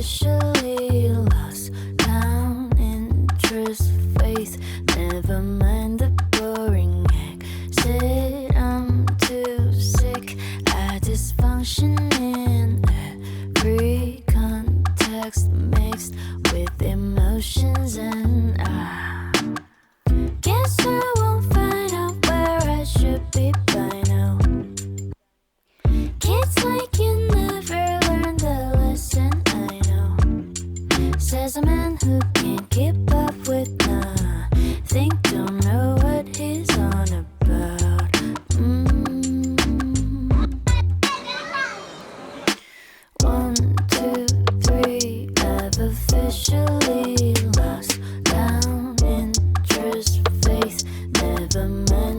officially lost count, interest, faith. Never mind the boring exit. I'm too sick at dysfunction in every context, mixed with emotions, and I guess I won't find out where I should be by now. Kids like you never learn the lesson, I know. Says a man who can't keep up with nothing, don't know what he's on about. 1, 2, 3, I've officially lost down, interest, faith. Never mind